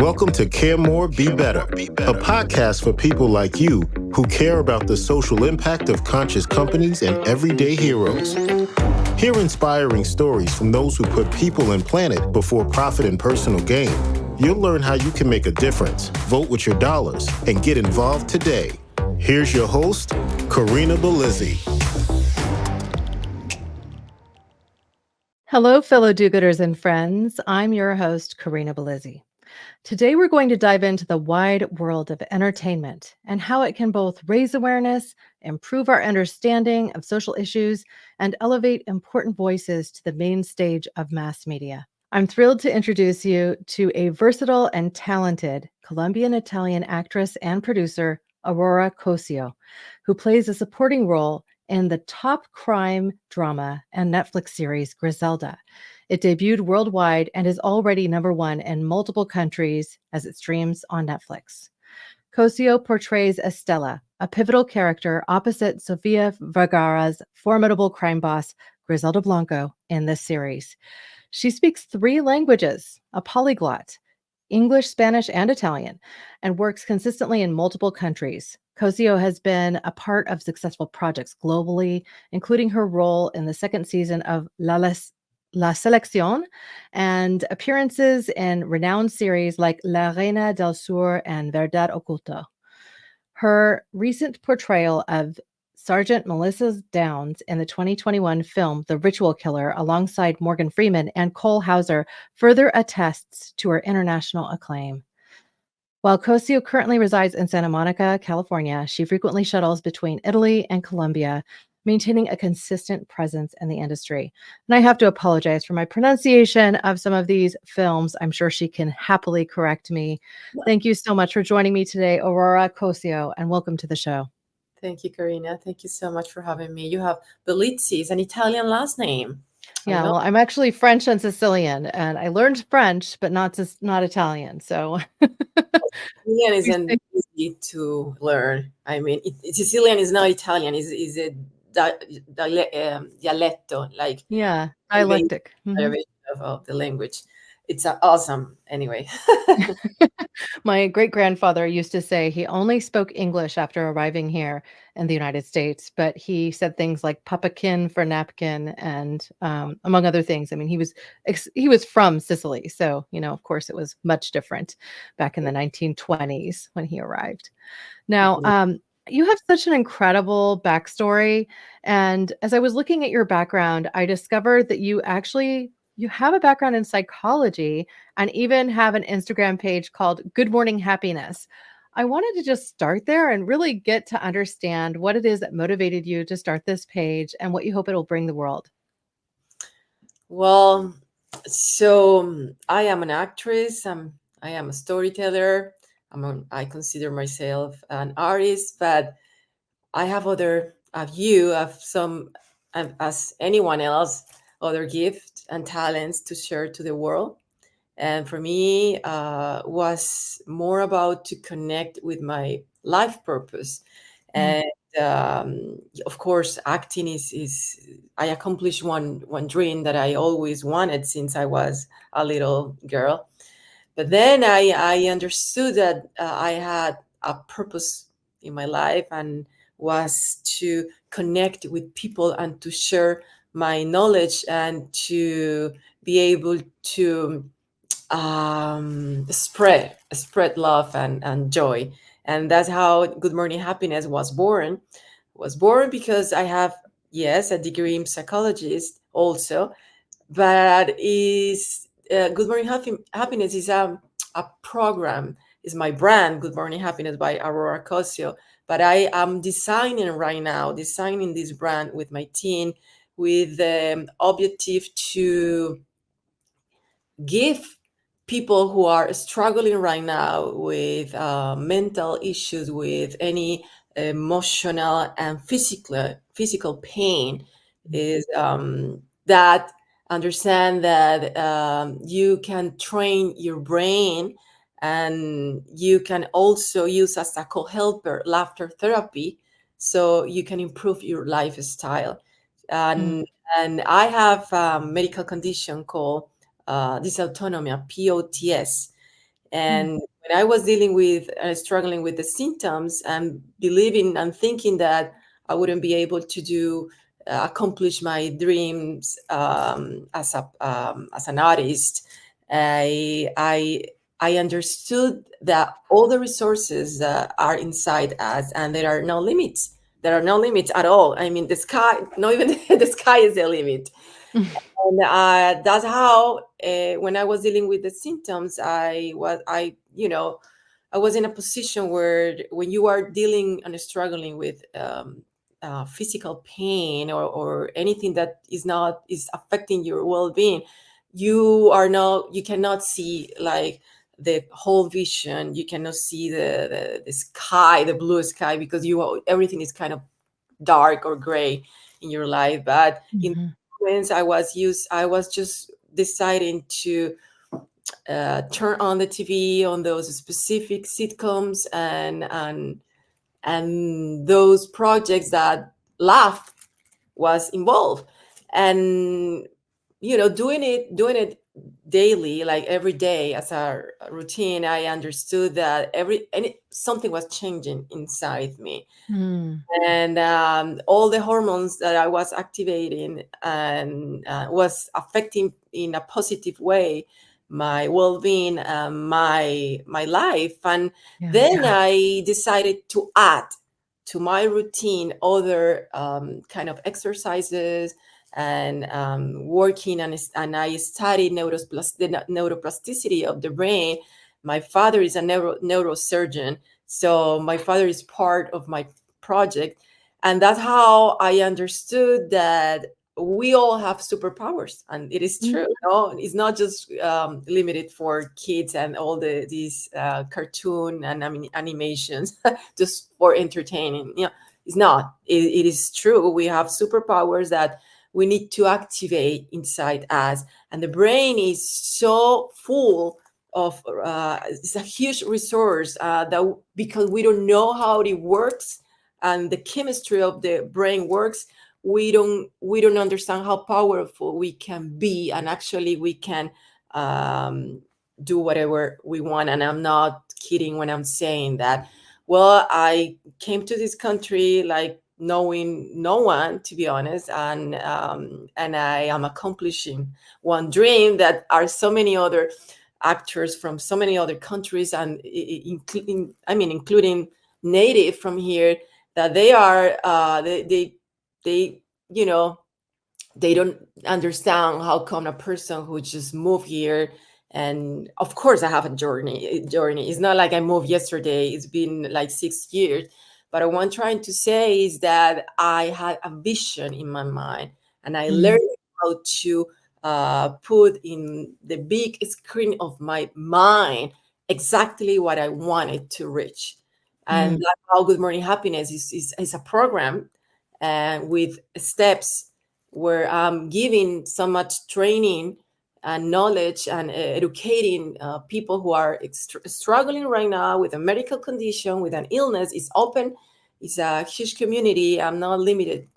Welcome to Care More, Be Better, a podcast for people like you who care about the social impact of conscious companies and everyday heroes. Hear inspiring stories from those who put people and planet before profit and personal gain. You'll learn how you can make a difference, vote with your dollars, and get involved today. Here's your host, Karina Belizzi. Hello, fellow do-gooders and friends. I'm your host, Karina Belizzi. Today, we're going to dive into the wide world of entertainment and how it can both raise awareness, improve our understanding of social issues, and elevate important voices to the main stage of mass media. I'm thrilled to introduce you to a versatile and talented Colombian-Italian actress and producer, Aurora Cossio, who plays a supporting role in the top crime drama and Netflix series Griselda. It debuted worldwide and is already #1 in multiple countries as it streams on Netflix. Cossio portrays Estela, a pivotal character opposite Sofia Vergara's formidable crime boss, Griselda Blanco, in this series. She speaks 3 languages, a polyglot, English, Spanish, and Italian, and works consistently in multiple countries. Cossio has been a part of successful projects globally, including her role in the 2nd season of La Selecciòn and appearances in renowned series like La Reina del Sur and Verdad Oculta. Her recent portrayal of Sergeant Melissa Downs in the 2021 film The Ritual Killer alongside Morgan Freeman and Cole Hauser further attests to her international acclaim. While Cossio currently resides in Santa Monica, California, she frequently shuttles between Italy and Colombia, maintaining a consistent presence in the industry. And I have to apologize for my pronunciation of some of these films. I'm sure she can happily correct me. Thank you so much for joining me today, Aurora Cossio, and welcome to the show. Thank you, Karina. Thank you so much for having me. You have Belizzi, it's an Italian last name. Yeah, well, I'm actually French and Sicilian, and I learned French, but not Italian. So Sicilian isn't easy to learn. I mean, Sicilian is not Italian. Is a dialetto, like dialectic of the language. It's awesome. Anyway. My great-grandfather used to say he only spoke English after arriving here in the United States, but he said things like papakin for napkin and among other things. I mean, he was from Sicily, so of course it was much different back in the 1920s when he arrived. Now, you have such an incredible backstory, and as I was looking at your background, I discovered that you have a background in psychology and even have an Instagram page called Good Morning Happiness. I wanted to just start there and really get to understand what it is that motivated you to start this page and what you hope it'll bring the world. Well, so I am an actress. I am a storyteller. I consider myself an artist, but I have other view of some, as anyone else, other gifts and talents to share to the world. And for me, was more about to connect with my life purpose. And of course, acting is I accomplished one dream that I always wanted since I was a little girl. But then I understood that I had a purpose in my life, and was to connect with people and to share my knowledge and to be able to spread love and joy. And that's how Good Morning Happiness was born. Because I have, yes, a degree in psychologist also, but is Good Morning Happiness is a program, is my brand, Good Morning Happiness by Aurora Cossio. But I am designing this brand with my team, with the objective to give people who are struggling right now with mental issues, with any emotional and physical pain, is that understand that you can train your brain, and you can also use as a co-helper laughter therapy, so you can improve your lifestyle. And I have a medical condition called dysautonomia, POTS. Mm. And when I was dealing with struggling with the symptoms and believing and thinking that I wouldn't be able to do accomplish my dreams as an artist, I I I understood that all the resources that are inside us, and there are no limits. There are no limits at all. I mean, the sky, not even the sky is the limit. And that's how, when I was dealing with the symptoms, I was in a position where when you are dealing and struggling with physical pain, or anything that is affecting your well-being, you cannot see like the whole vision. You cannot see the sky, the blue sky, because everything is kind of dark or gray in your life. But in Mhm. moments, I was just deciding to turn on the TV on those specific sitcoms, and those projects that laugh was involved. And doing it daily, like every day as a routine, I understood that something was changing inside me. Mm. And all the hormones that I was activating and was affecting in a positive way my well-being, my life. And Yeah. then I decided to add to my routine other kind of exercises, and working, and I studied the neuroplasticity of the brain. My father is a neurosurgeon, so my father is part of my project. And that's how I understood that we all have superpowers, and it is Mm. true. No, it's not just limited for kids and all these cartoon and animations just for entertaining. It's not. It is true. We have superpowers that we need to activate inside us, and the brain is so full of it's a huge resource that because we don't know how it works and the chemistry of the brain works, we don't understand how powerful we can be, and actually we can um, do whatever we want. And I'm not kidding when I'm saying that. Well, I came to this country like knowing no one, to be honest, and I am accomplishing one dream that are so many other actors from so many other countries, and including native from here, that they are they you know they don't understand how come a person who just moved here. And of course I have a journey. It's not like I moved yesterday. It's been like 6 years. But what I'm trying to say is that I had a vision in my mind, and I Mm. learned how to put in the big screen of my mind exactly what I wanted to reach. And Mm. that's how Good Morning Happiness is a program, with steps, where I'm giving so much training and knowledge, and educating people who are struggling right now with a medical condition, with an illness. It's open. It's a huge community. I'm not limited,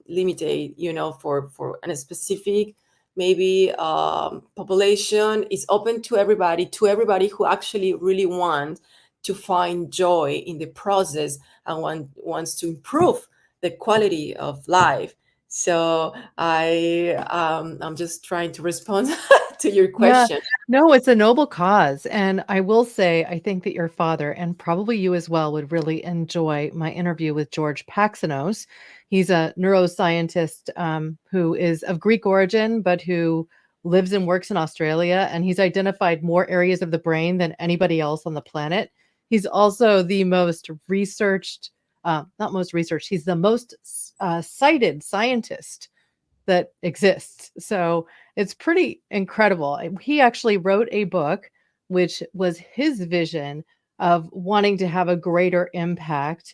for a specific maybe population. It's open to everybody who actually really wants to find joy in the process, and wants to improve the quality of life. So I'm just trying to respond to your Yeah. question. No, it's a noble cause. And I will say, I think that your father, and probably you as well, would really enjoy my interview with George Paxinos. He's a neuroscientist who is of Greek origin, but who lives and works in Australia. And he's identified more areas of the brain than anybody else on the planet. He's also the most researched, not most researched, he's the most cited scientist that exists. So it's pretty incredible. He actually wrote a book, which was his vision of wanting to have a greater impact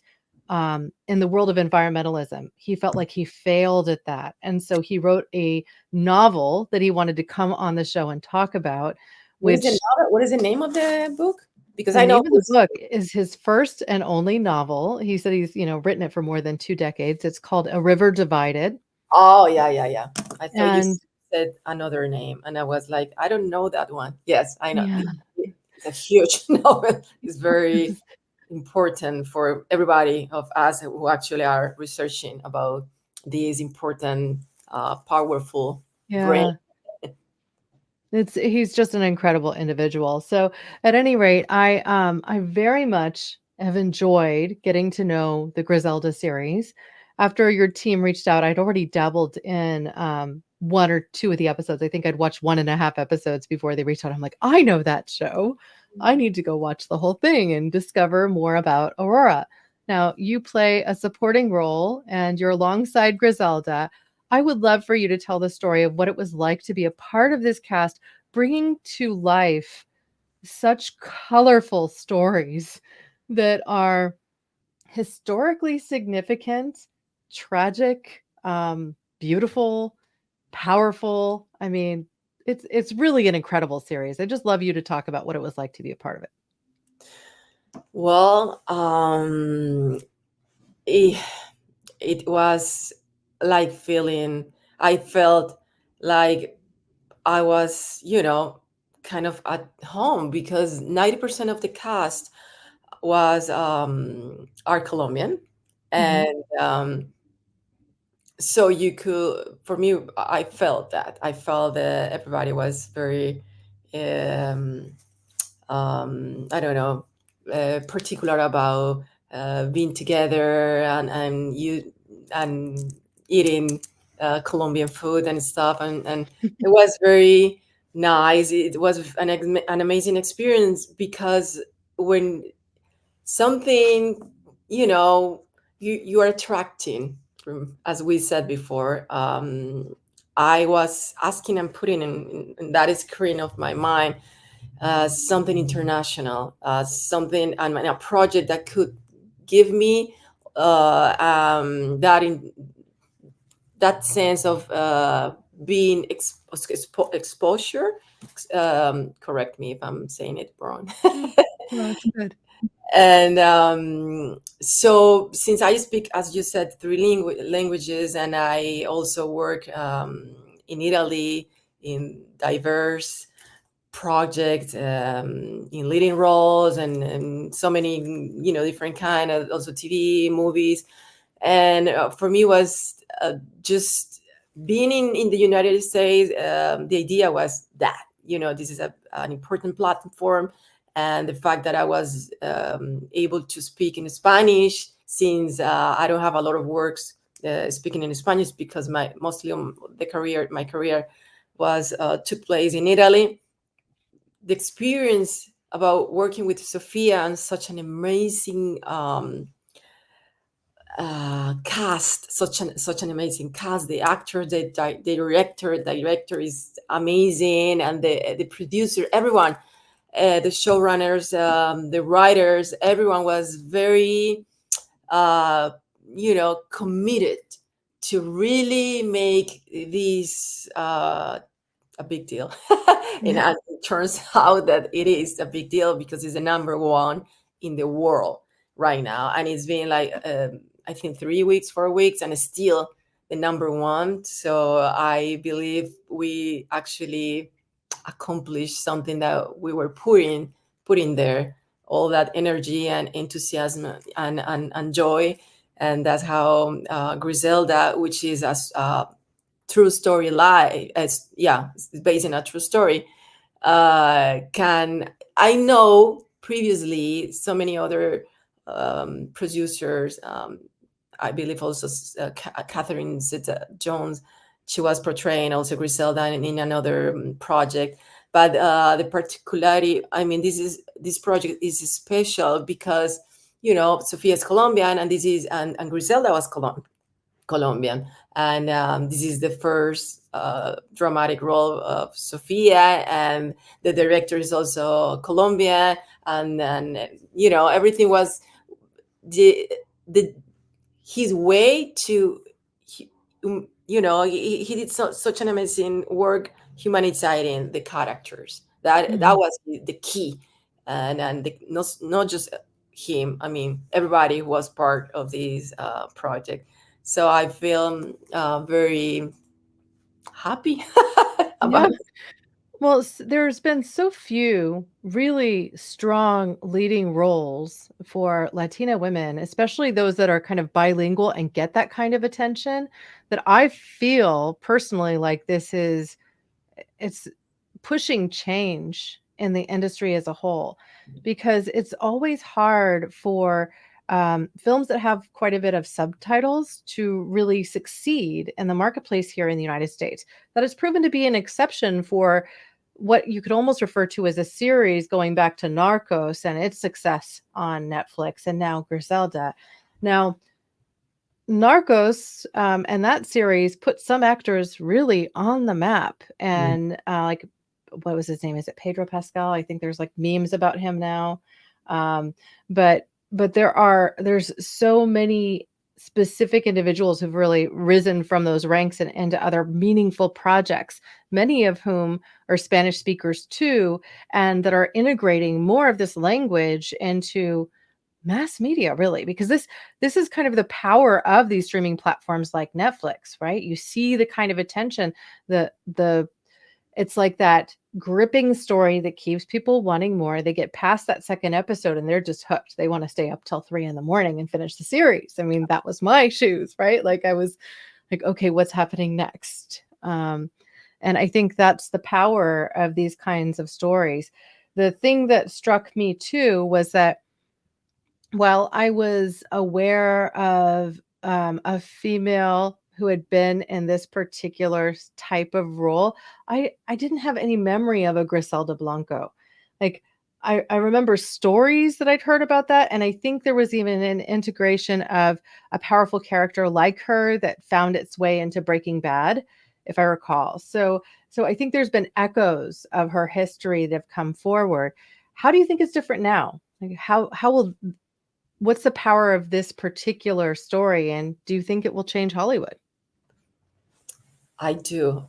in the world of environmentalism. He felt like he failed at that. And so he wrote a novel that he wanted to come on the show and talk about, which What is the name of the book? Because the I know name of the book is his first and only novel. He said he's, written it for more than 2 decades. It's called A River Divided. Oh, yeah, yeah, yeah. I thought you And said another name, and I was like, I don't know that one. Yes, I know. yeah. It's a huge novel. It's very important for everybody of us who actually are researching about these important, powerful brain. Yeah. He's just an incredible individual. So at any rate, I very much have enjoyed getting to know the Griselda series. After your team reached out, I'd already dabbled in one or two of the episodes. I think I'd watched 1.5 episodes before they reached out. I'm like, I know that show. I need to go watch the whole thing and discover more about Aurora. Now, you play a supporting role and you're alongside Griselda. I would love for you to tell the story of what it was like to be a part of this cast, bringing to life such colorful stories that are historically significant, tragic, beautiful, powerful. I mean, it's really an incredible series. I just love you to talk about what it was like to be a part of it. Well, it was like I felt like I was, kind of at home, because 90% of the cast was are Colombian. Mhm. And so you could, for me, I felt that everybody was very, um, I don't know, particular about being together, and eating Colombian food and stuff, and it was very nice. It was an amazing experience, because when something, you know you are attracting from, as we said before, I was asking and putting in that screen of my mind, something international, something, and a project that could give me that sense of being exposure. Correct me if I'm saying it wrong. Mm. No, it's good. And so, since I speak, as you said, three languages, and I also work in Italy in diverse projects, in leading roles, and so many, different kind of, also TV, movies. And for me was just being in the United States. The idea was that, this is an important platform, and the fact that I was able to speak in Spanish, since I don't have a lot of works speaking in Spanish, because my career was took place in Italy. The experience about working with Sofia and such an amazing cast, such an amazing cast. The actor, the director is amazing, and the producer, everyone, the showrunners, the writers, everyone was very, committed to really make this a big deal. And Yeah. it turns out that it is a big deal, because it's the number one in the world right now, and it's been like, I think 3 weeks, 4 weeks, and it's still the number one. So I believe we actually accomplished something that we were putting there, all that energy and enthusiasm and joy. And that's how Griselda, which is a true story lie, as yeah, it's based on a true story, can I know previously so many other producers, I believe also Catherine Zeta-Jones, she was portraying also Griselda in another project. But the particularity, I mean, this project is special because, Sofia is Colombian, and and Griselda was Colombian. And this is the first dramatic role of Sofia, and the director is also Colombian. And then, everything was the his way to, he did such an amazing work humanizing the characters. That Mhm. was the key. And not just him, I mean, everybody who was part of this project. So I feel very happy about Yeah. it. Well, there's been so few really strong leading roles for Latina women, especially those that are kind of bilingual and get that kind of attention, that I feel personally like it's pushing change in the industry as a whole, because it's always hard for films that have quite a bit of subtitles to really succeed in the marketplace here in the United States. That has proven to be an exception for what you could almost refer to as a series going back to Narcos and its success on Netflix, and now Griselda. Now, Narcos, and that series put some actors really on the map, Mm. and, like, what was his name? Is it Pedro Pascal? I think there's, like, memes about him now. Um, but there's so many specific individuals who've really risen from those ranks and into other meaningful projects, many of whom are Spanish speakers too, and that are integrating more of this language into mass media, really, because this is kind of the power of these streaming platforms like Netflix, right? You see the kind of attention, the it's like that gripping story that keeps people wanting more. They get past that second episode and they're just hooked. They want to stay up till 3 a.m. and finish the series. I mean, that was my shoes, right? Like, I was like, okay, what's happening next? And I think that's the power of these kinds of stories. The thing that struck me too was that while I was aware of a female who had been in this particular type of role, I didn't have any memory of a Griselda Blanco. Like, I remember stories that I'd heard about that, and I think there was even an integration of a powerful character like her that found its way into Breaking Bad, if I recall. So I think there's been echoes of her history that have come forward. How do you think it's different now? Like, how will what's the power of this particular story, and do you think it will change Hollywood? I do.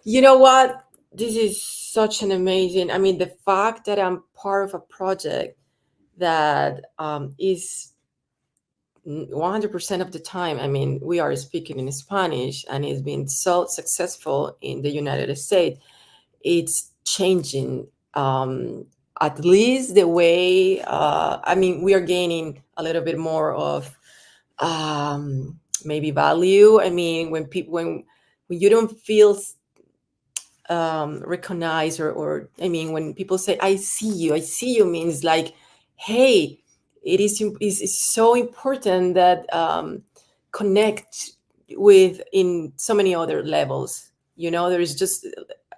You know what? This is such an amazing. I mean, the fact that I'm part of a project that is 100% of the time. I mean, we are speaking in Spanish, and it's been so successful in the United States. It's changing. At least the way. I mean, we are gaining a little bit more of maybe value. I mean, when people when you don't feel recognized, or I mean, when people say I see you means like, hey, is so important that connect with in so many other levels. You know, there is just,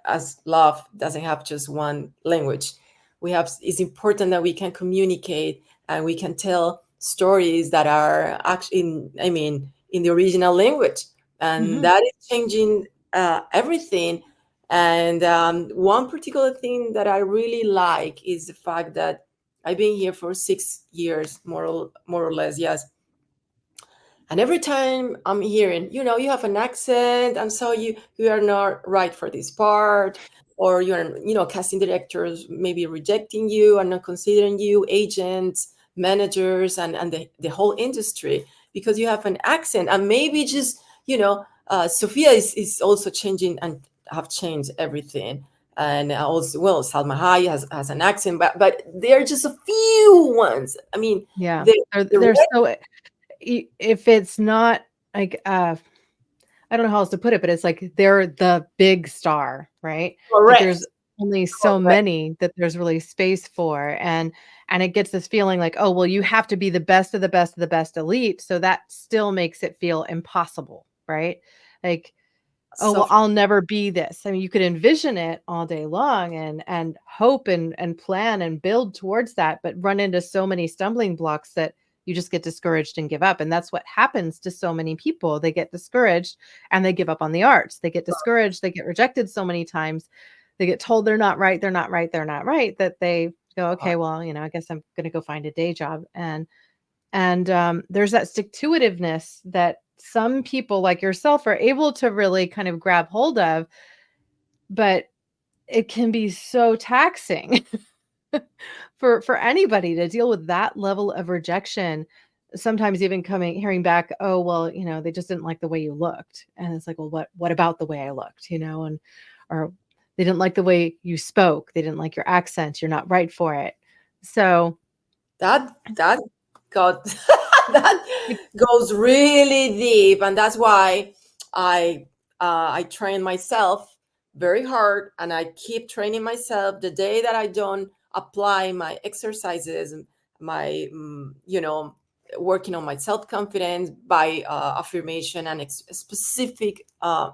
as love doesn't have just one language. We have, it's important that we can communicate and we can tell stories that are actually in, I mean, in the original language, and Mhm. that is changing everything. And one particular thing that I really like is the fact that I've been here for 6 years, more or less, yes. And every time I'm hearing, you know, you have an accent, and so you are not right for this part, or you're, you know, casting directors maybe rejecting you and not considering you, agents, managers, and the whole industry because you have an accent. And maybe just, you know, Sofia is also changing and have changed everything. And also, well, Salma Hayek has an accent, but there are just a few ones. I mean, Yeah. the They're so if it's not like, I don't know how else to put it, but it's like they're the big star, right? Like, there's correct. only so Correct. many that there's really space for, and it gets this feeling like, "Oh, well, you have to be the best of the best of the best elite," so that still makes it feel impossible, right? Like, "Oh, So well, I'll never be this." I mean, you could envision it all day long and hope and plan and build towards that, but run into so many stumbling blocks that you just get discouraged and give up. And that's what happens to so many people. They get discouraged and they give up on the arts. They get discouraged, they get rejected so many times. They get told they're not right, they're not right, they're not right, that they go, okay, well, I guess I'm going to go find a day job. And there's that stick to itiveness that some people like yourself are able to really kind of grab hold of, but it can be so taxing for anybody to deal with that level of rejection. Sometimes even hearing back, oh, well, they just didn't like the way you looked. And it's like, well, what about the way I looked, and or They didn't like the way you spoke. They didn't like your accent. You're not right for it. So that got that goes really deep, and that's why I train myself very hard, and I keep training myself. The day that I don't apply my exercises, my working on my self-confidence by affirmation and specific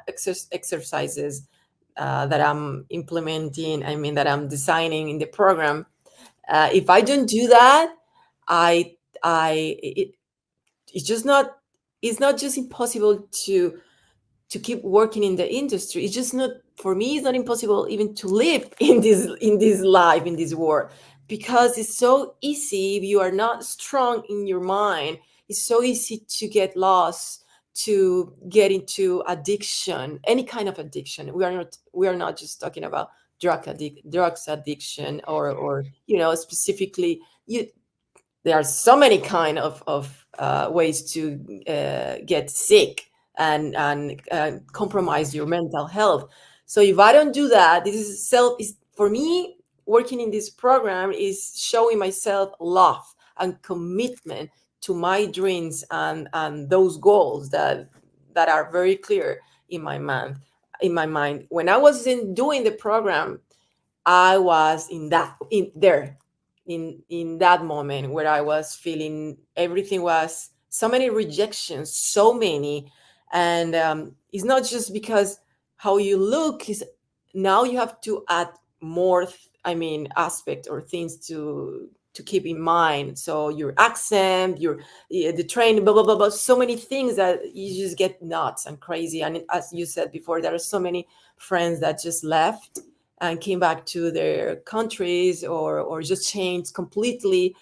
exercises that I'm implementing, I mean that I'm designing in the program, if I don't do that, I it's just not, it's not just impossible to keep working in the industry. It's just not, for me it's not impossible even to live in this life, in this world, because it's so easy if you are not strong in your mind. It's so easy to get lost, to get into addiction, any kind of addiction. We are not just talking about drugs addiction, or specifically, you there are so many kind of ways to get sick and compromise your mental health. So if I don't do that, this is for me, working in this program is showing myself love and commitment to my dreams and those goals that are very clear in my mind. When I was doing the program, I was in that moment where I was feeling everything was so many rejections, so many. And it's not just because how you look is, now you have to add more, aspect or things to keep in mind. So your accent, the train, blah blah blah blah, so many things that you just get nuts and crazy. And as you said before, there are so many friends that just left and came back to their countries, or just changed completely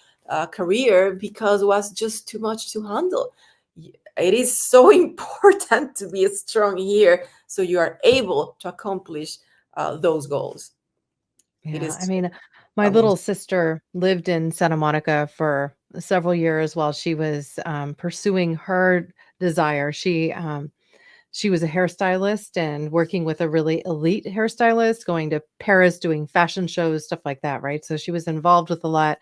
career because it was just too much to handle. It is so important to be strong here so you are able to accomplish those goals. It yeah, I is mean, my little amazing. sister lived in Santa Monica for several years while she was pursuing her desire. She was a hairstylist and working with a really elite hairstylist, going to Paris, doing fashion shows, stuff like that, right? So she was involved with a lot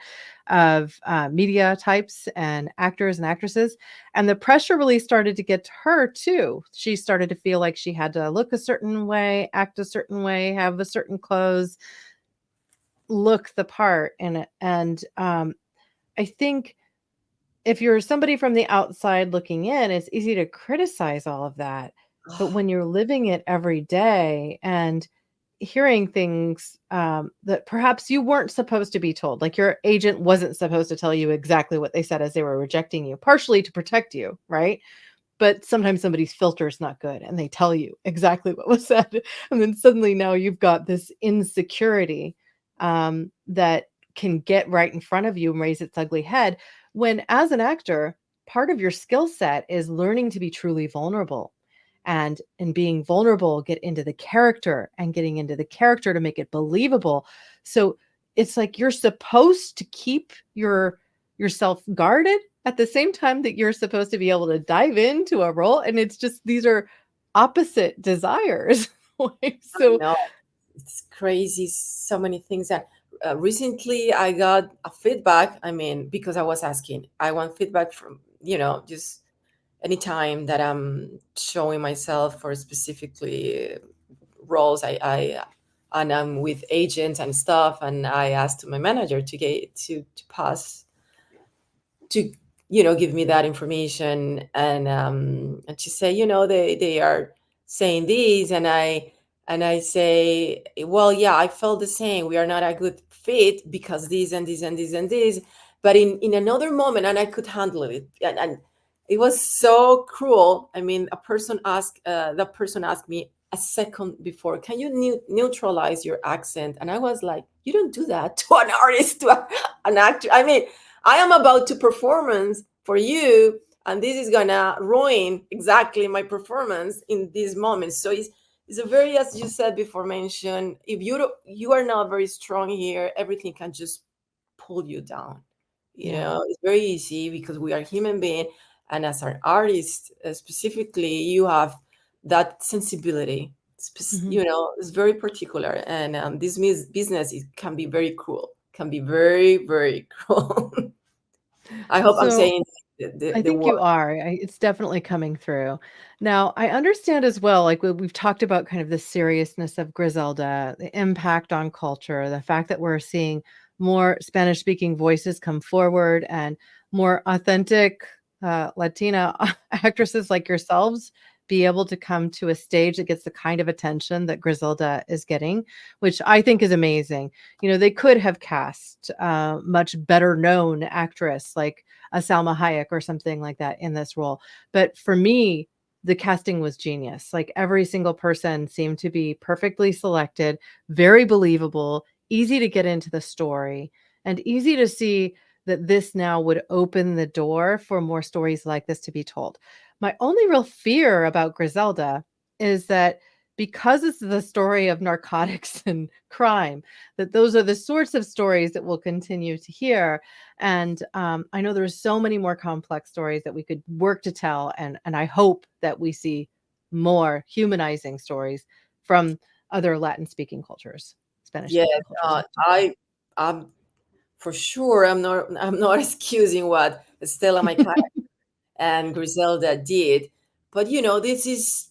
of media types and actors and actresses. And the pressure really started to get to her too. She started to feel like she had to look a certain way, act a certain way, have a certain clothes, look the part. And I think if you're somebody from the outside looking in, it's easy to criticize all of that. But when you're living it every day and hearing things that perhaps you weren't supposed to be told, like your agent wasn't supposed to tell you exactly what they said as they were rejecting you, partially to protect you, right? But sometimes somebody's filter is not good and they tell you exactly what was said. And then suddenly now you've got this insecurity that can get right in front of you and raise its ugly head. When, as an actor, part of your skill set is learning to be truly vulnerable. And in being vulnerable, get into the character and getting into the character to make it believable. So it's like you're supposed to keep yourself guarded at the same time that you're supposed to be able to dive into a role. And it's just, these are opposite desires. Like, I so know, it's crazy, so many things. That recently I got a feedback, because I was asking, I want feedback from, just anytime that I'm showing myself for specifically roles, I and I'm with agents and stuff, and I asked my manager to get to pass, to give me that information. And she say, they are saying this, and I say, well, yeah, I felt the same, we are not a good fit because this and this and this and this. But in another moment, and I could handle it. And it was so cruel. A person asked, that person asked me a second before, can you neutralize your accent? And I was like, you don't do that to an artist, to an actor. I am about to performance for you, and this is gonna ruin exactly my performance in this moment. So it's a very, as you said before, mentioned, if you are not very strong here, everything can just pull you down. yeah. It's very easy because we are human being, and as an artist, specifically, you have that sensibility Mhm. It's very particular, and this business can be very cruel, can be very, very cruel. I hope I'm So saying I the think word. you are. It's definitely coming through. Now, I understand as well, like we've talked about kind of the seriousness of Griselda, the impact on culture, the fact that we're seeing more Spanish speaking voices come forward and more authentic Latina actresses like yourselves be able to come to a stage that gets the kind of attention that Griselda is getting, which I think is amazing. They could have cast much better known actress like a Salma Hayek or something like that in this role. But for me, the casting was genius. Like every single person seemed to be perfectly selected, very believable, easy to get into the story, and easy to see that this now would open the door for more stories like this to be told. My only real fear about Griselda is that because it's the story of narcotics and crime, that those are the sorts of stories that we'll continue to hear. And I know there's so many more complex stories that we could work to tell, and I hope that we see more humanizing stories from other Latin speaking cultures, Spanish Yes, speaking cultures in particular. I'm for sure. I'm not excusing what Estela, my character, and Griselda did, but this is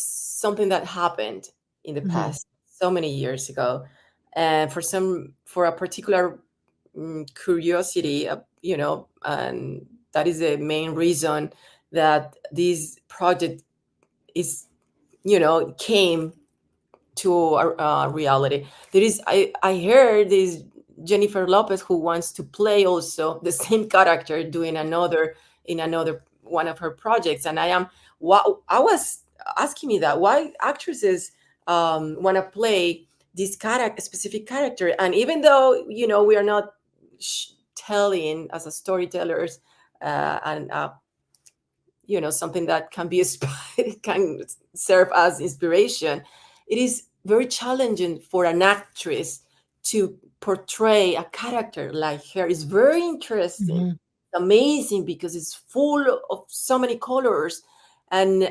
something that happened in the Mhm, past so many years ago, and for a particular curiosity, and that is the main reason that this project is came to a reality. I heard this Jennifer Lopez who wants to play also the same character doing another in another one of her projects, and I was asking me that why actresses want to play this specific character, and even though we are not telling as a storytellers, and something that can be can serve as inspiration, it is very challenging for an actress to portray a character like her. It's very interesting, mhm, amazing, because it's full of so many colors, and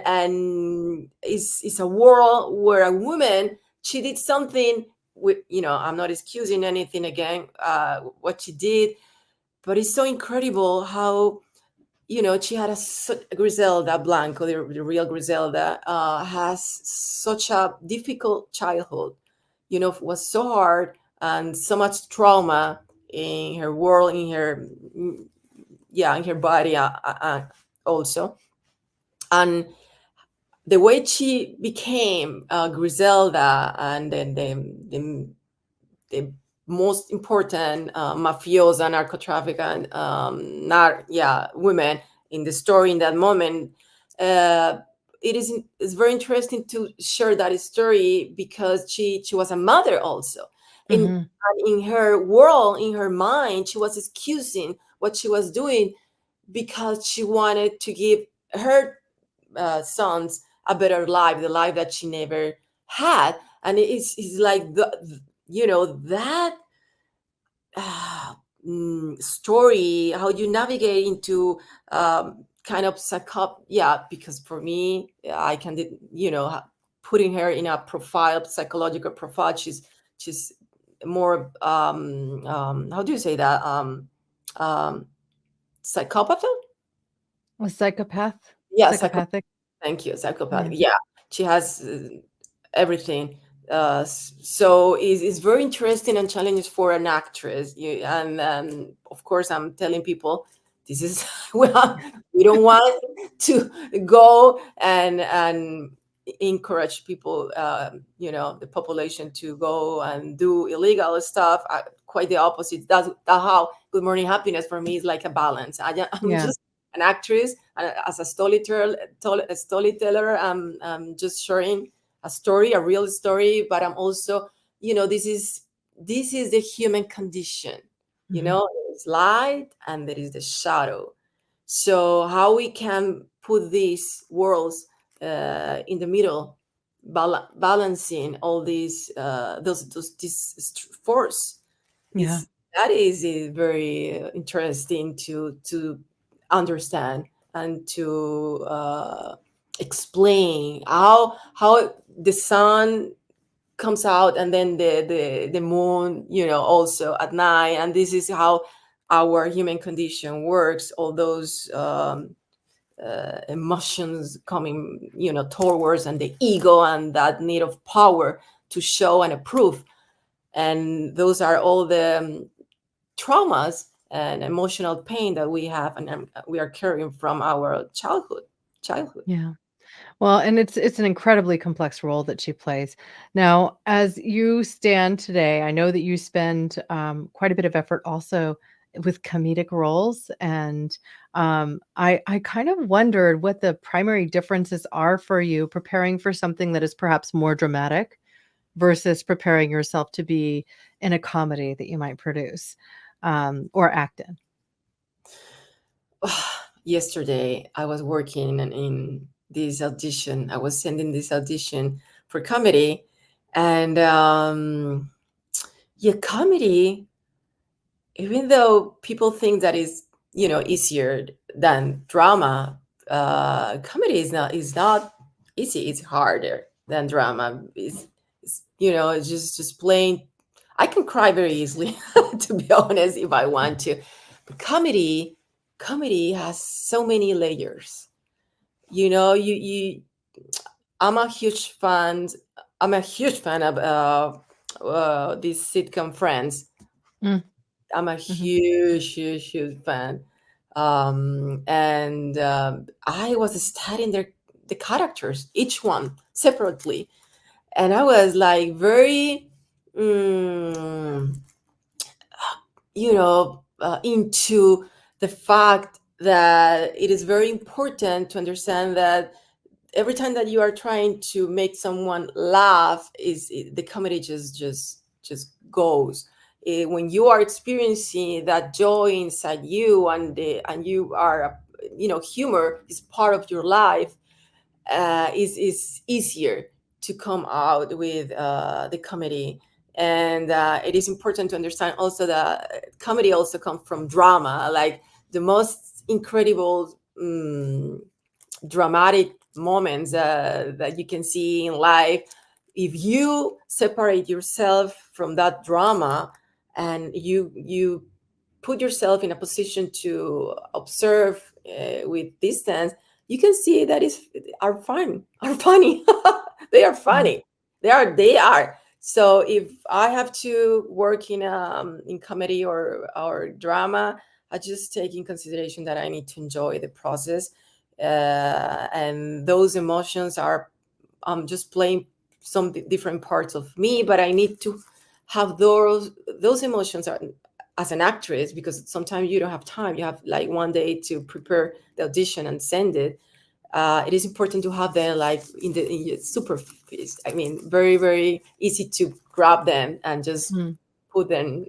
it's a world where a woman, she did something with, I'm not excusing anything again, what she did, but it's so incredible how she had Griselda Blanco, the real Griselda, has such a difficult childhood. Was so hard and so much trauma in her world, in her body, also. And the way she became Griselda, and then the most important mafiosa, narco trafficking, women in the story in that moment. Uh, it's very interesting to share that story because she was a mother also. mhm. In her world, in her mind, she was excusing what she was doing because she wanted to give her sons a better life, the life that she never had. And it's like that uh, story, how you navigate into kind of yeah, because for me, I can putting her in a psychological profile. She's more how do you say that, um psychopath. A psychopath, Yeah, psychopathic. thank you, psychopath. Yeah. Yeah, she has everything. So it's very interesting and challenging for an actress. And of course, I'm telling people this is well, we don't want to go and encourage people, the population to go and do illegal stuff. Quite the opposite. That's how Good Morning Happiness for me is like a balance. I'm Yeah. just an actress, as a storyteller. I'm just sharing a story, a real story, but I'm also, this is the human condition. Mhm. There's light and there is the shadow. So how we can put these worlds in the middle, balancing all these this force, Yeah. is that is very interesting to understand and to explain how the sun comes out, and then the moon, also at night, and this is how our human condition works. All those emotions coming, towards, and the ego, and that need of power to show and approve, and those are all the traumas and emotional pain that we have, and we are carrying from our childhood. Yeah. Well, and it's an incredibly complex role that she plays. Now, as you stand today, I know that you spend quite a bit of effort also with comedic roles, and I kind of wondered what the primary differences are for you preparing for something that is perhaps more dramatic versus preparing yourself to be in a comedy that you might produce or act in. Yesterday I was working in this audition. I was sending this audition for comedy, and yeah, comedy, even though people think that is, easier than drama, comedy is not easy. It's harder than drama. It's just plain. I can cry very easily, to be honest, if I want to. But comedy has so many layers. You I'm a huge fan. I'm a huge fan of these sitcom Friends. Mm, I'm a mhm. huge fan. And I was studying the characters, each one separately, and I was like very, mm, into the fact that it is very important to understand that every time that you are trying to make someone laugh, the comedy just goes. When you are experiencing that joy inside you, and you are, humor is part of your life, is easier to come out with the comedy. And it is important to understand also that comedy also comes from drama, like the most incredible, dramatic moments that you can see in life. If you separate yourself from that drama, and you put yourself in a position to observe with distance, you can see that is are fun, are funny. They are Mhm. funny. They are. So if I have to work in comedy or drama, I just take in consideration that I need to enjoy the process, and those emotions are, just playing some different parts of me, but I need to have those emotions are, as an actress, because sometimes you don't have time. You have like one day to prepare the audition and send it. It is important to have them like in your superfice. I mean, very very easy to grab them and just Mm. put them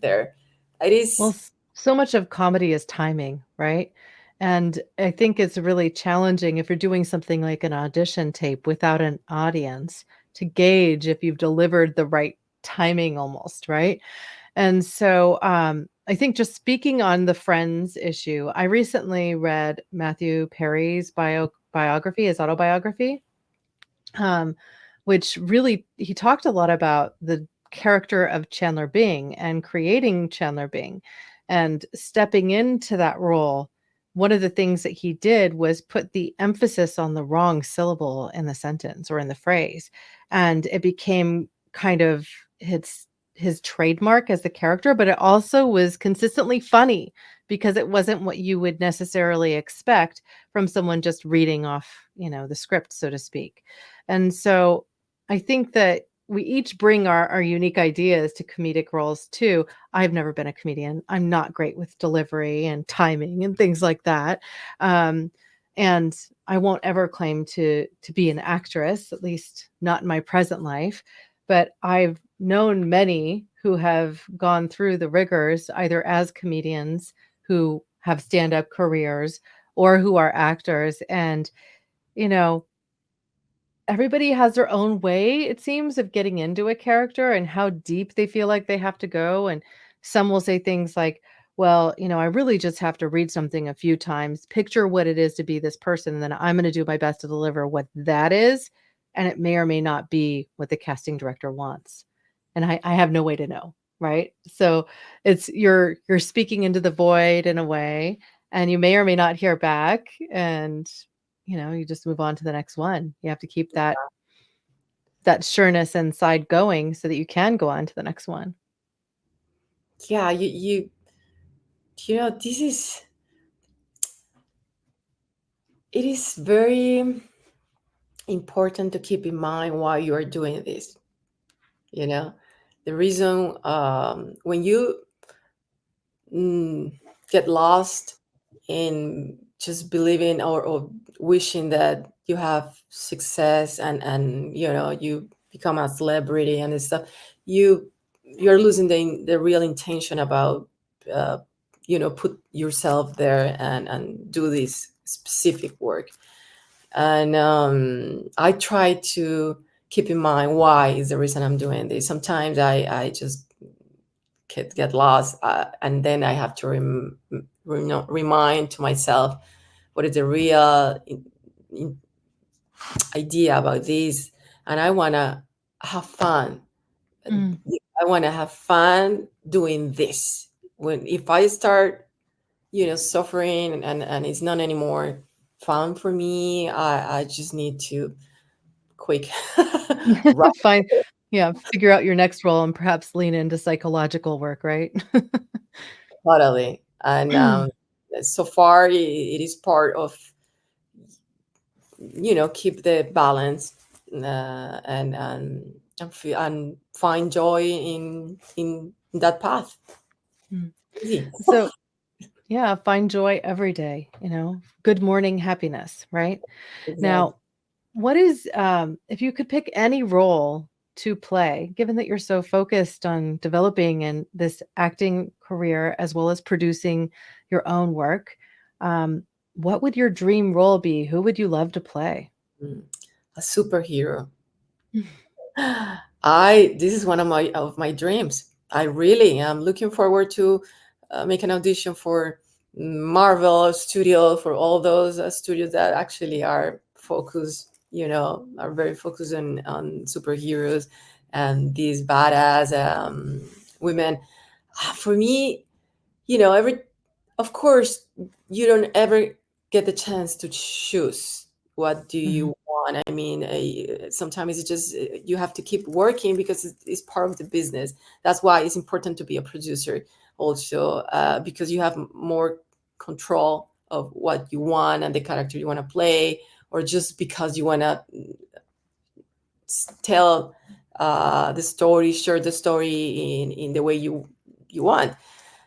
there. It Well, is. so much of comedy is timing, right? And I think it's really challenging if you're doing something like an audition tape without an audience to gauge if you've delivered the right timing almost, right? And so I think just speaking on the Friends issue, I recently read Matthew Perry's biography, his autobiography, um, which really he talked a lot about the character of Chandler Bing and creating Chandler Bing and stepping into that role. One of the things that he did was put the emphasis on the wrong syllable in the sentence or in the phrase. And it became kind of his trademark as the character, but it also was consistently funny because it wasn't what you would necessarily expect from someone just reading off, the script, so to speak. And so I think that we each bring our unique ideas to comedic roles too. I've never been a comedian. I'm not great with delivery and timing and things like that. Um, and I won't ever claim to be an actress, at least not in my present life. But I've known many who have gone through the rigors either as comedians who have stand-up careers or who are actors. And, you know, everybody has their own way, it seems, of getting into a character and how deep they feel like they have to go. And some will say things like, well, I really just have to read something a few times, picture what it is to be this person, and then I'm going to do my best to deliver what that is. And it may or may not be what the casting director wants. And I have no way to know. Right. So it's you're speaking into the void in a way, and you may or may not hear back. And you just move on to the next one. You have to keep that sureness inside going so that you can go on to the next one. Yeah, this is, it is very important to keep in mind why you are doing this. The reason, when you get lost in just believing or wishing that you have success, and you become a celebrity and stuff, you're losing the real intention about, uh, put yourself there and do this specific work. And I try to keep in mind why is the reason I'm doing this. Sometimes I just get lost, and then I have to remind to myself what is the real idea about this. And I want to have fun. Mm. I want to have fun doing this. If I start suffering, and it's not anymore fun for me, I just need to quick right. Fine. Yeah, figure out your next role and perhaps lean into psychological work, right? Totally. And so far it is part of, keep the balance, and find joy in that path. Easy. So, yeah, find joy every day, good morning happiness, right? Exactly. Now, what is, if you could pick any role to play, given that you're so focused on developing in this acting career as well as producing your own work, um, what would your dream role be? Who would you love to play? Mm. A superhero. This is one of my dreams. I really am looking forward to make an audition for Marvel Studio, for all those studios that actually are focused, are very focused on superheroes and these badass women. For me, every of course, you don't ever get the chance to choose what do Mhm. you want. I mean, sometimes it's just, you have to keep working because it's part of the business. That's why it's important to be a producer also, because you have more control of what you want and the character you want to play, or just because you want to tell the story, share the story in the way you want.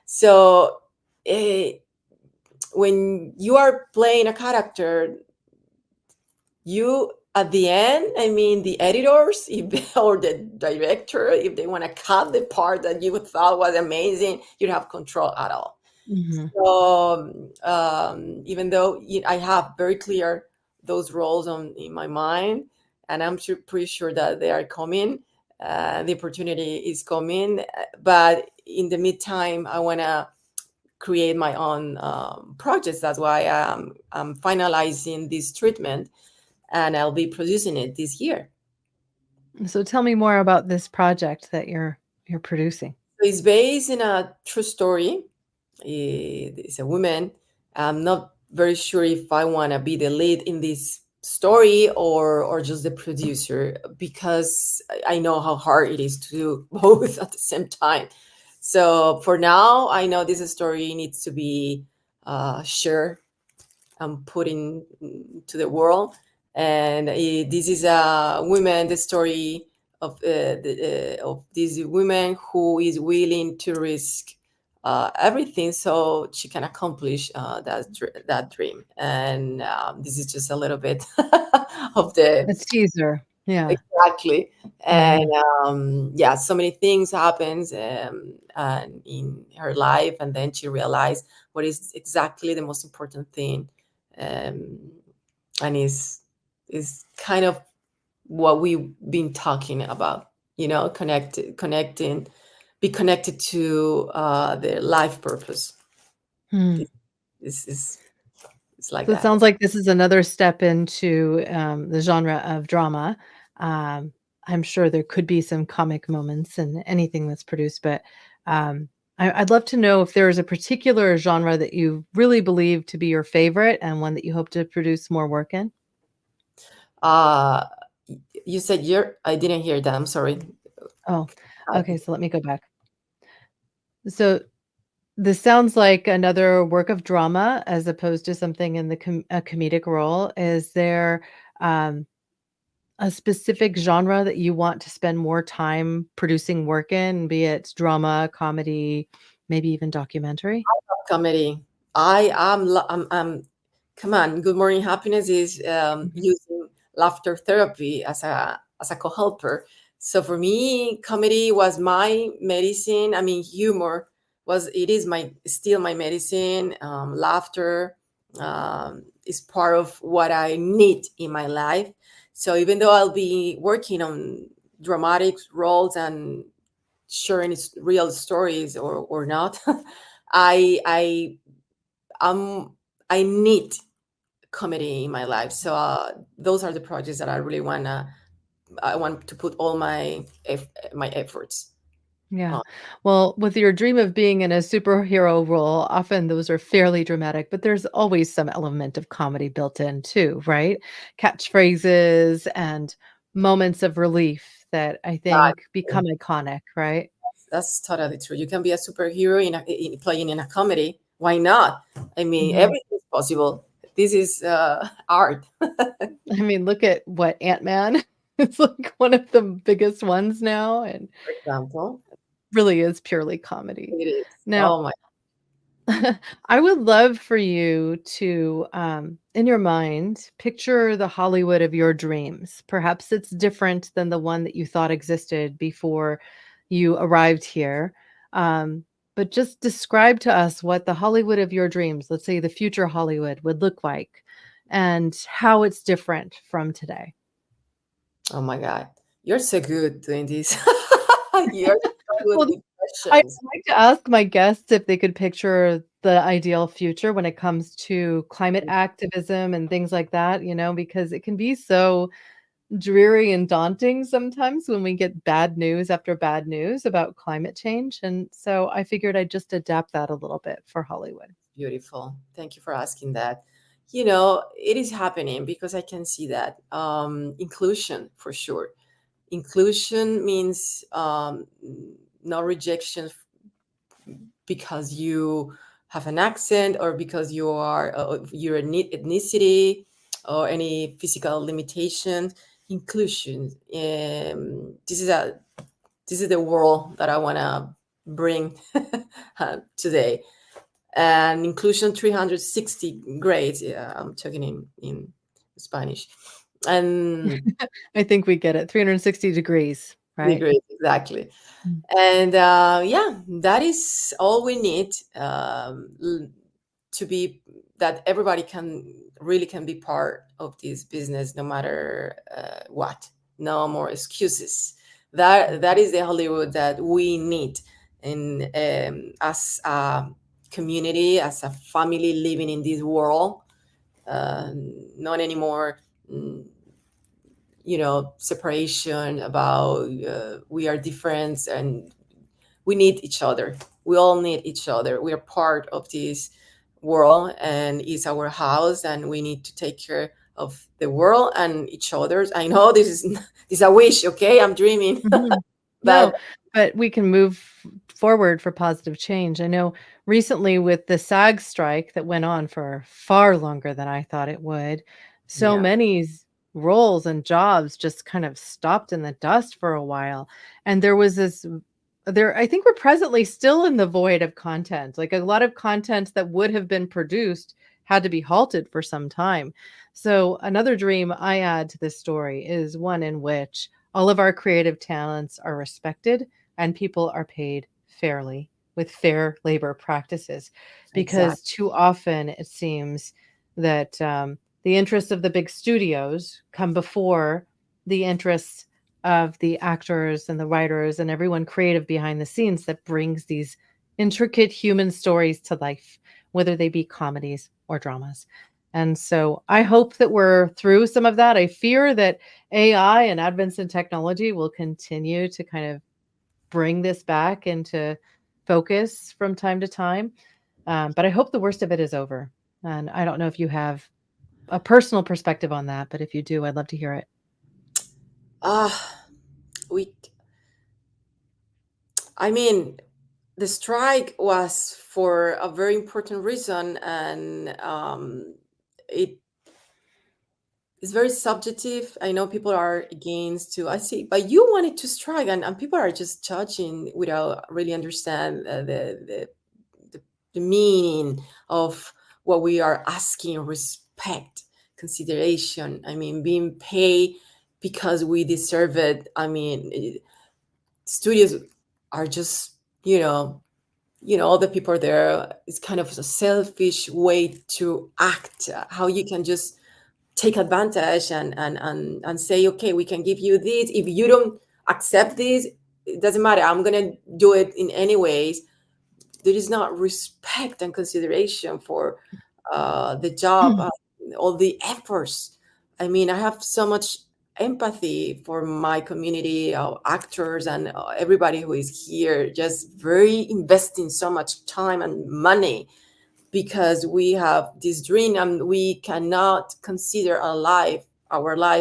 So. Uh, when you are playing a character, you at the end, I mean, the editors, or the director, if they want to cut the part that you thought was amazing, you don't have control at all. Mhm. So even though I have very clear those roles in my mind, and I'm pretty sure that they are coming, the opportunity is coming, but in the meantime, I want to create my own projects. That's why I'm finalizing this treatment, and I'll be producing it this year. So tell me more about this project that you're producing. So it's based in a true story. It's a woman. I'm not very sure if I want to be the lead in this story, or just the producer, because I know how hard it is to do both at the same time. So for now, I know this story needs to be shared and put into the world. And this is a woman, the story of this woman who is willing to risk everything so she can accomplish that dream. And this is just a little bit of the. A teaser. Yeah. Exactly. And Mhm. yeah, so many things happens and in her life, and then she realized what is exactly the most important thing, um, and is kind of what we've been talking about, connecting, be connected to their life purpose. Hmm. This is it's like So it that. sounds like this is another step into the genre of drama. Um, I'm sure there could be some comic moments in anything that's produced, but I'd love to know if there is a particular genre that you really believe to be your favorite and one that you hope to produce more work in. Uh, you said I didn't hear that. I'm sorry. Oh, Uh, okay. So let me go back. So this sounds like another work of drama as opposed to something in the a comedic role. Is there um, a specific genre that you want to spend more time producing work in, be it drama, comedy, maybe even documentary? Comedy. I am. Come on. Good Morning Happiness is Mhm. using laughter therapy as a co-helper. So for me, comedy was my medicine. I mean, humor was it is my still my medicine. Laughter is part of what I need in my life. So even though I'll be working on dramatic roles and sharing real stories or not, I um I need comedy in my life. So those are the projects that I want to put all my efforts Yeah. on. Well, with your dream of being in a superhero role, often those are fairly dramatic, but there's always some element of comedy built in too, right? Catchphrases and moments of relief that I think become iconic, right? That's totally true. You can be a superhero playing in a comedy. Why not? I mean, Mhm. everything is possible. This is art, I mean, look at what Ant-Man is like one of the biggest ones now and for example. really is purely comedy. It is. Now, Oh my. I would love for you to, in your mind, picture the Hollywood of your dreams. Perhaps it's different than the one that you thought existed before you arrived here. But just describe to us what the Hollywood of your dreams, let's say the future Hollywood, would look like and how it's different from today. Oh my God. You're so good doing this. You're so good Well, with I questions. like to ask my guests if they could picture the ideal future when it comes to climate activism and things like that, because it can be so dreary and daunting sometimes when we get bad news after bad news about climate change. And so I figured I'd just adapt that a little bit for Hollywood. Beautiful. Thank you for asking that. It is happening because I can see that. Inclusion, for sure. Inclusion means no rejection because you have an accent or because you are your ethnicity or any physical limitation. Inclusion. This is the world that I want to bring today. And inclusion 360 grades. Yeah, I'm talking in Spanish. And I think we get it. 360 degrees, the right? grades, exactly. Mm. And yeah, that is all we need to be that everybody can be part of this business, no matter what. No more excuses. That is the Hollywood that we need, in as a community, as a family living in this world. Uh, Not anymore. mm, Separation about we are different and we need each other. We all need each other. We are part of this world and it's our house and we need to take care of the world and each other's. I know this is this is a wish, okay? I'm dreaming. Mhm. But No, but we can move forward for positive change. I know recently with the SAG strike that went on for far longer than I thought it would, so yeah, many roles and jobs just kind of stopped in the dust for a while. And there was this there I think we're presently still in the void of content. Like a lot of content that would have been produced had to be halted for some time. So another dream I add to this story is one in which all of our creative talents are respected and people are paid fairly with fair labor practices. Because exactly. too often it seems that the interests of the big studios come before the interests of the actors and the writers and everyone creative behind the scenes that brings these intricate human stories to life, whether they be comedies or dramas. And so I hope that we're through some of that. I fear that AI and advance in technology will continue to kind of bring this back into focus from time to time. But I hope the worst of it is over. And I don't know if you have a personal perspective on that, but if you do, I'd love to hear it. We, I mean, the strike was for a very important reason, and it is very subjective. I know people are against to. I see, but you wanted to strike, and people are just judging without really understand the meaning of what we are asking: respect, consideration. I mean, being paid because we deserve it. I mean, studios are just, all the people there. It's kind of a selfish way to act. How you can just take advantage and say, okay, we can give you this. If you don't accept this, it doesn't matter. I'm gonna do it in any ways. There is not respect and consideration for the job, all the efforts. I mean, I have so much empathy for my community of actors and everybody who is here, just very investing so much time and money because we have this dream and we cannot consider our life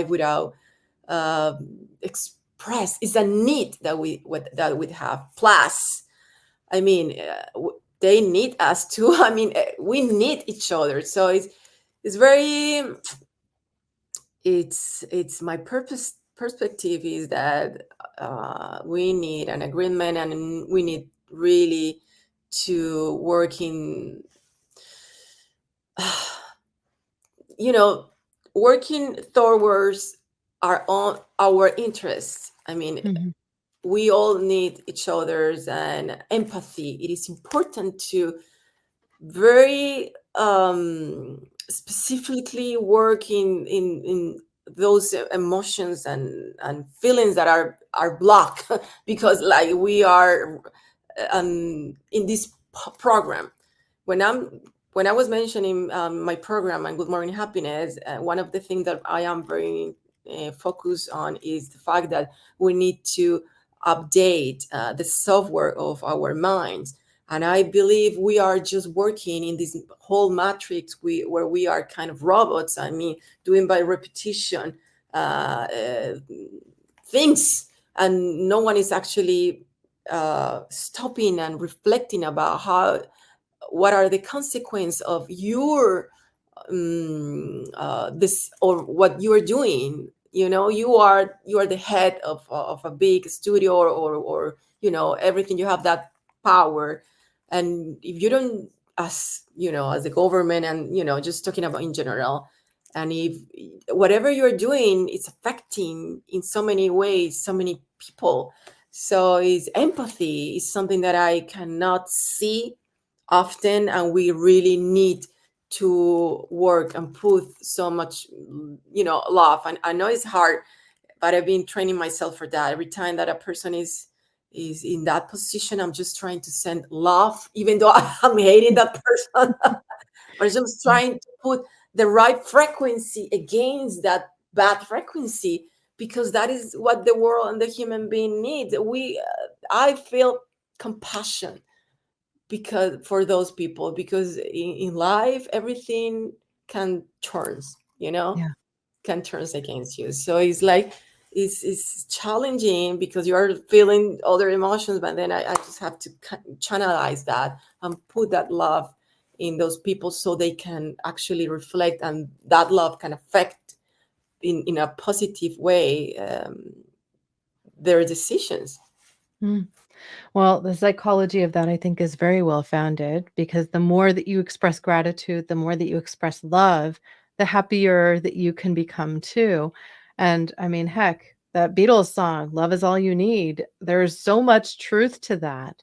without express. It's a need that we have. Plus, I mean, they need us too. I mean, we need each other. So it's very. It's my perspective is that we need an agreement and we need really to work in, working towards our interests. I mean, we all need each other's and empathy. It is important to very specifically work in those emotions and feelings that are blocked because like we are in this program. When I was mentioning my program and Good Morning Happiness, one of the things that I am very focused on is the fact that we need to update the software of our minds. And I believe we are just working in this whole matrix where we are kind of robots. I mean, doing by repetition things, and no one is actually stopping and reflecting about what are the consequences of your this or what you are doing. You are the head of a big studio or everything. You have that power, and if you don't, as as the government and just talking about in general, and if whatever you're doing it's affecting in so many ways so many people, so is empathy is something that I cannot see often, and we really need to work and put so much love. And I know it's hard, but I've been training myself for that. Every time that a person is in that position, I'm just trying to send love, even though I'm hating that person. But I'm just trying to put the right frequency against that bad frequency, because that is what the world and the human being need. I feel compassion because for those people, because in life everything can turns, Yeah. can turns against you. So it's like it's challenging because you are feeling other emotions, but then I just have to channelize that and put that love in those people so they can actually reflect, and that love can affect in a positive way their decisions. Well, the psychology of that, I think, is very well founded because the more that you express gratitude, the more that you express love, the happier that you can become too. And I mean, heck, that Beatles song, Love is All You Need, there's so much truth to that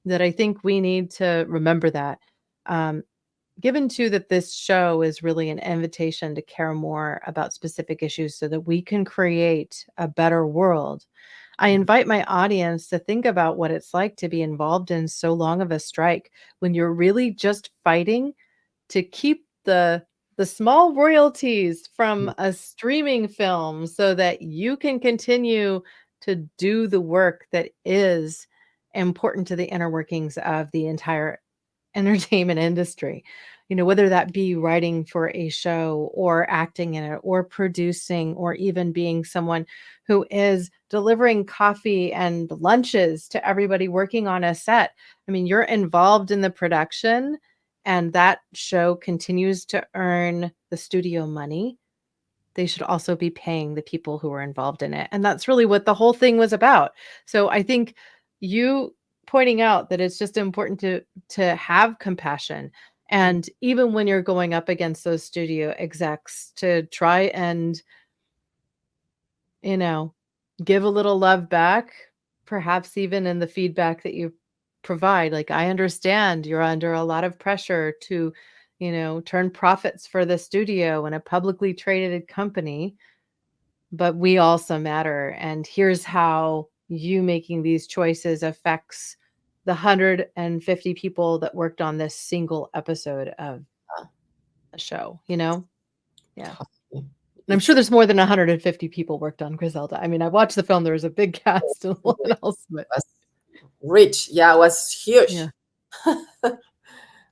that I think we need to remember that. Um, given too that this show is really an invitation to care more about specific issues so that we can create a better world, I invite my audience to think about what it's like to be involved in so long of a strike when you're really just fighting to keep the small royalties from a streaming film so that you can continue to do the work that is important to the inner workings of the entire entertainment industry. Whether that be writing for a show or acting in it or producing or even being someone who is delivering coffee and lunches to everybody working on a set. I mean, you're involved in the production and that show continues to earn the studio money. They should also be paying the people who are involved in it. And that's really what the whole thing was about. So I think you pointing out that it's just important to have compassion. And even when you're going up against those studio execs, to try and, you know, give a little love back, perhaps even in the feedback that you provide. Like, I understand you're under a lot of pressure to, turn profits for the studio and a publicly traded company, but we also matter. And here's how you making these choices affects the 150 people that worked on this single episode of a show, Yeah. And I'm sure there's more than 150 people worked on Griselda. I mean, I watched the film. There was a big cast and what else. But was rich. Yeah, it was huge. yeah.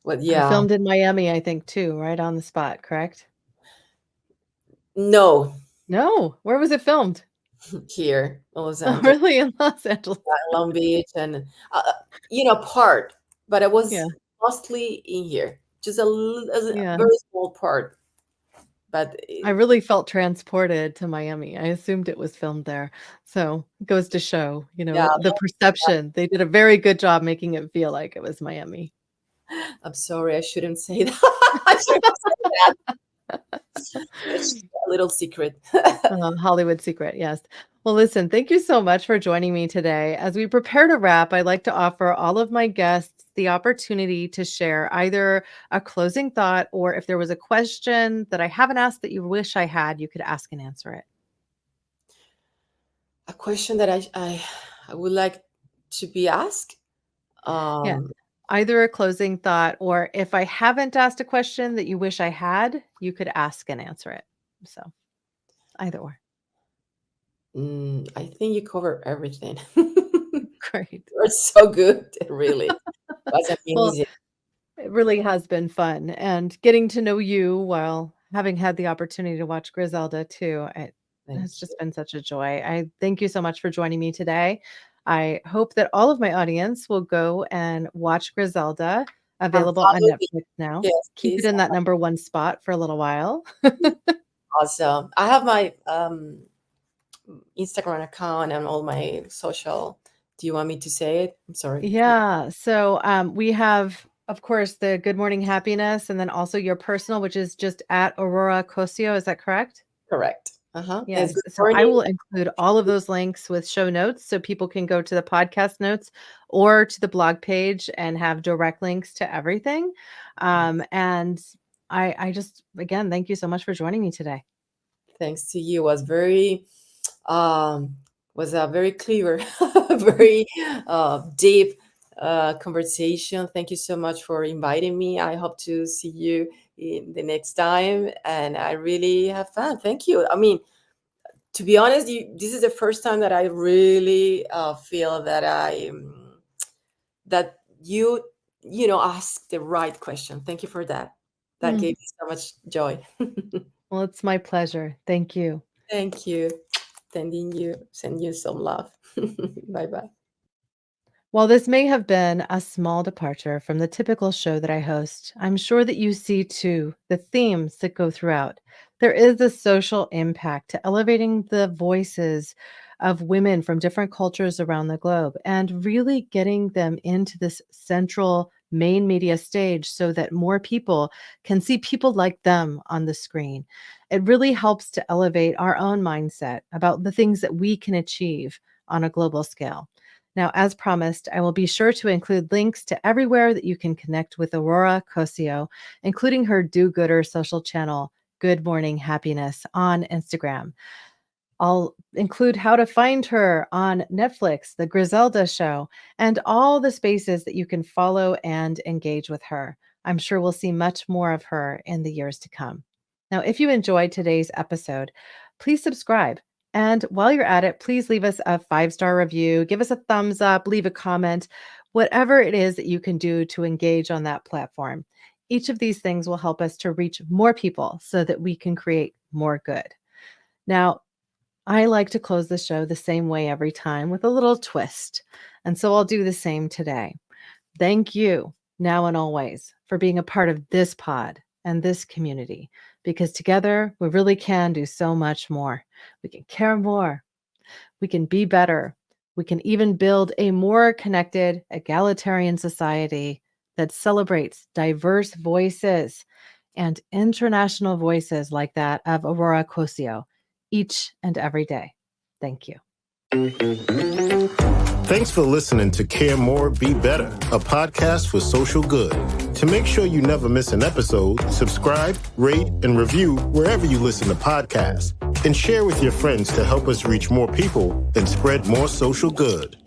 But I yeah, filmed in Miami, I think, too, right on the spot, correct? no, No. Where was it filmed? here in Los Oh, Angeles, really? In Los Angeles. Long Beach, and part, but it was Yeah. mostly in here, just a Yeah. very small part. But I really felt transported to Miami. I assumed it was filmed there. So it goes to show, yeah, the perception. They did a very good job making it feel like it was Miami. I'm sorry, I shouldn't say that. I shouldn't say that. It's a little secret. Hollywood secret, yes. Well, listen, thank you so much for joining me today. As we prepare to wrap, I'd like to offer all of my guests the opportunity to share either a closing thought or if there was a question that I haven't asked that you wish I had, you could ask and answer it. A question that I would like to be asked. Yeah. Um, Either a closing thought, or if I haven't asked a question that you wish I had, you could ask and answer it. So either or. I think you cover everything. Great. You're so good, really. That's Well, amazing. it really has been fun and getting to know you while having had the opportunity to watch Griselda too. It Thank has you. just been such a joy. I thank you so much for joining me today. I hope that all of my audience will go and watch Griselda, And available on follow me. Netflix now. Yes, Keep it please. in that number one spot for a little while. Awesome. I have my Instagram account and all my social. Do you want me to say it? I'm sorry. Yeah. So we have, of course, the Good Morning Happiness, and then also your personal, which is just at Aurora Cossio. Is that correct? Correct. Uh-huh. It's Yes. good So I morning. will include all of those links with show notes so people can go to the podcast notes or to the blog page and have direct links to everything. And I just, again, thank you so much for joining me today. Thanks to you. Um was a very clear, very deep conversation. Thank you so much for inviting me. I hope to see you in the next time, and I really have fun. Thank you. I mean, to be honest, this is the first time that I really feel that that you ask the right question. Thank you for that. That Mm. gave me so much joy. Well, it's my pleasure. Thank you. Thank you. Send you some love. Bye bye. While this may have been a small departure from the typical show that I host, I'm sure that you see too the themes that go throughout. There is a social impact to elevating the voices of women from different cultures around the globe and really getting them into this central main media stage so that more people can see people like them on the screen. It really helps to elevate our own mindset about the things that we can achieve on a global scale. Now, as promised, I will be sure to include links to everywhere that you can connect with Aurora Cossio, including her do-gooder social channel, Good Morning Happiness, on Instagram. I'll include how to find her on Netflix, The Griselda Show, and all the spaces that you can follow and engage with her. I'm sure we'll see much more of her in the years to come. Now, if you enjoyed today's episode, please subscribe. And while you're at it, please leave us a 5-star review, give us a thumbs up, leave a comment, whatever it is that you can do to engage on that platform. Each of these things will help us to reach more people so that we can create more good. Now, I like to close the show the same way every time with a little twist. And so I'll do the same today. Thank you, now and always, for being a part of this pod and this community, because together we really can do so much more. We can care more. We can be better. We can even build a more connected, egalitarian society that celebrates diverse voices and international voices like that of Aurora Cossio each and every day. Thank you. Thanks for listening to Care More, Be Better, a podcast for social good. To make sure you never miss an episode, subscribe, rate, and review wherever you listen to podcasts, and share with your friends to help us reach more people and spread more social good.